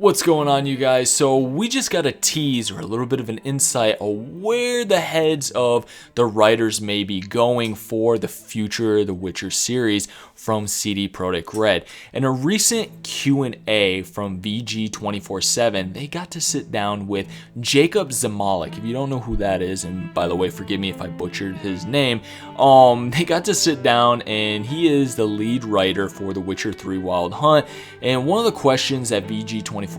What's going on, you guys? So we just got a tease or a little bit of an insight of where the heads of the writers may be going for the future of the Witcher series from CD Projekt Red. In a recent Q&A from VG247, they got to sit down with Jakub Szamalek. If you don't know who that is, and by the way, forgive me if I butchered his name, they got to sit down, and he is the lead writer for The Witcher 3 Wild Hunt. And one of the questions that VG247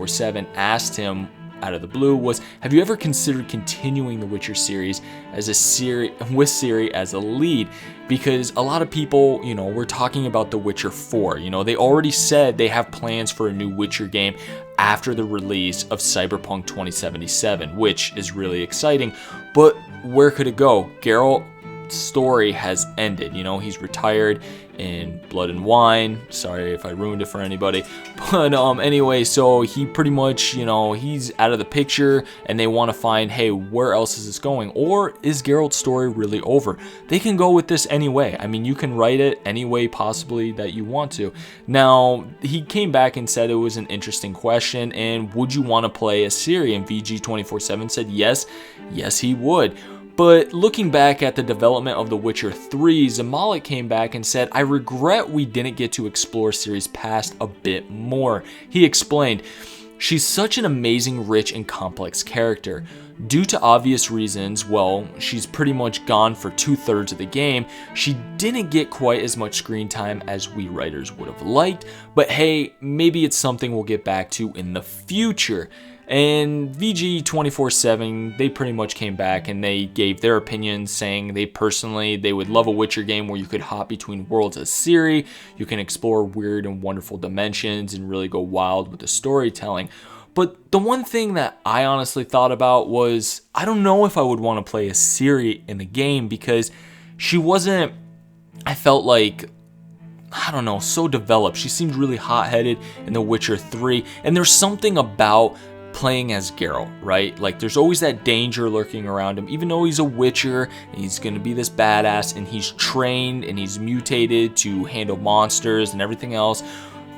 asked him out of the blue was, have you ever considered continuing the Witcher series as with Ciri as a lead? Because a lot of people, we're talking about The Witcher 4. They already said they have plans for a new Witcher game after the release of Cyberpunk 2077, which is really exciting. But where could it go? Geralt's story has ended. He's retired in Blood and Wine. Sorry if I ruined it for anybody. But anyway, so he pretty much, he's out of the picture, and they want to find, hey, where else is this going? Or is Geralt's story really over? They can go with this any way. I mean, you can write it any way possibly that you want to. Now, he came back and said it was an interesting question, and would you want to play as Ciri? And VG247 said yes, he would. But looking back at the development of The Witcher 3, Szamalek came back and said, I regret we didn't get to explore Ciri's past a bit more. He explained, she's such an amazing, rich, and complex character. Due to obvious reasons, she's pretty much gone for 2/3 of the game. She didn't get quite as much screen time as we writers would have liked, but hey, maybe it's something we'll get back to in the future. And VG247, they pretty much came back and they gave their opinions, saying they would love a Witcher game where you could hop between worlds as Ciri, you can explore weird and wonderful dimensions and really go wild with the storytelling. But the one thing that I honestly thought about was, I don't know if I would want to play as Ciri in the game, because she wasn't, I felt like, so developed. She seemed really hot-headed in The Witcher 3, and there's something about playing as Geralt, right? Like, there's always that danger lurking around him, even though he's a Witcher and he's gonna be this badass and he's trained and he's mutated to handle monsters and everything else.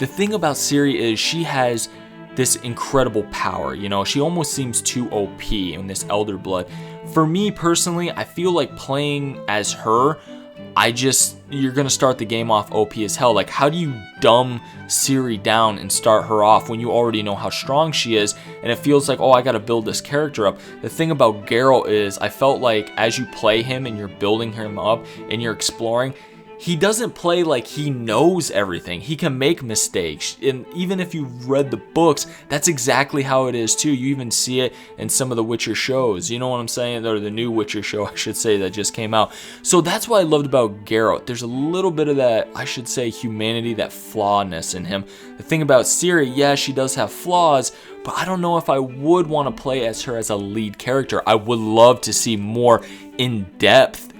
The thing about Ciri is she has this incredible power. She almost seems too OP in this Elder Blood. For me personally, I feel like playing as her, you're gonna start the game off OP as hell. Like, how do you dumb Ciri down and start her off when you already know how strong she is? And it feels like, I gotta build this character up. The thing about Geralt is, I felt like as you play him and you're building him up and you're exploring, he doesn't play like he knows everything. He can make mistakes. And even if you've read the books, that's exactly how it is too. You even see it in some of the Witcher shows. You know what I'm saying? Or the new Witcher show, I should say, that just came out. So that's what I loved about Geralt. There's a little bit of that, I should say, humanity, that flawedness in him. The thing about Ciri, yeah, she does have flaws, but I don't know if I would want to play as her as a lead character. I would love to see more in-depth,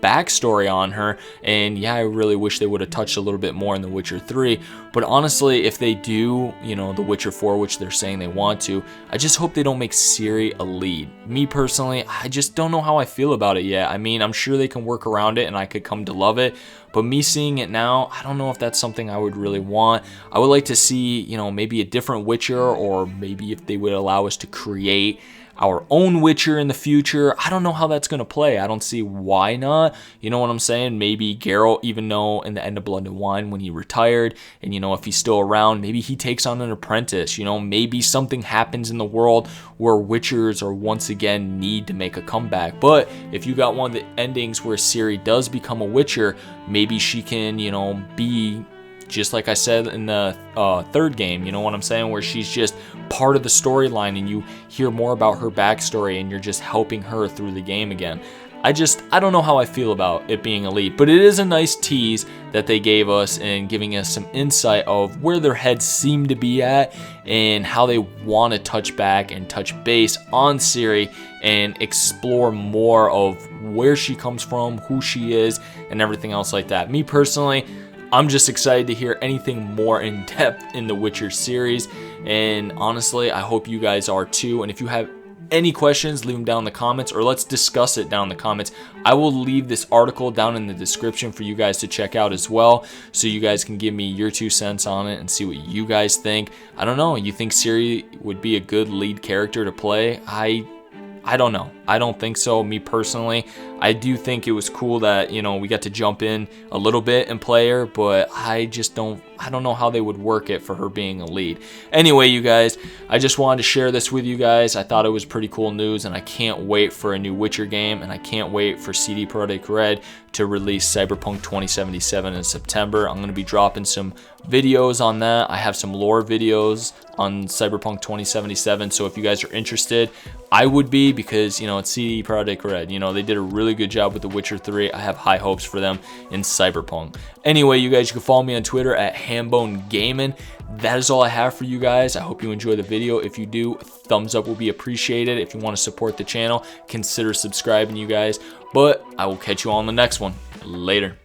backstory on her. And yeah, I really wish they would have touched a little bit more in The Witcher 3. But honestly, if they do, The Witcher 4, which they're saying they want to, I just hope they don't make Ciri a lead. Me personally, I just don't know how I feel about it yet. I mean, I'm sure they can work around it and I could come to love it. But me seeing it now, I don't know if that's something I would really want. I would like to see, maybe a different Witcher, or maybe if they would allow us to create our own Witcher in the future. I don't know how that's going to play. I don't see why not. You know what I'm saying? Maybe Geralt, even though in the end of Blood and Wine when he retired, and if he's still around, maybe he takes on an apprentice. Maybe something happens in the world where Witchers are once again need to make a comeback. But if you got one of the endings where Ciri does become a Witcher, maybe she can, be just like I said in the third game, you know what I'm saying, where she's just part of the storyline and you hear more about her backstory and you're just helping her through the game again. I don't know how I feel about it being a lead, but it is a nice tease that they gave us and giving us some insight of where their heads seem to be at and how they want to touch back and touch base on Ciri and explore more of where she comes from, who she is, and everything else like that. Me personally, I'm just excited to hear anything more in depth in the Witcher series, and honestly, I hope you guys are too. And if you have any questions, leave them down in the comments, or let's discuss it down in the comments. I will leave this article down in the description for you guys to check out as well, so you guys can give me your 2 cents on it and see what you guys think. I don't know, you think CIRI would be a good lead character to play? I don't know. I don't think so, me personally. I do think it was cool that, you know, we got to jump in a little bit and play her, but I don't know how they would work it for her being a lead. Anyway, you guys, I just wanted to share this with you guys. I thought it was pretty cool news, and I can't wait for a new Witcher game, and I can't wait for CD Projekt Red to release Cyberpunk 2077 in September. I'm going to be dropping some videos on that. I have some lore videos on Cyberpunk 2077, so if you guys are interested, I would be, because, you know, it's CD Projekt Red. You know, they did a really good job with The Witcher 3. I have high hopes for them in Cyberpunk. Anyway, you guys, you can follow me on Twitter at HamboneGaming. That is all I have for you guys. I hope you enjoy the video. If you do, thumbs up will be appreciated. If you want to support the channel, consider subscribing, you guys. But I will catch you all on the next one. Later.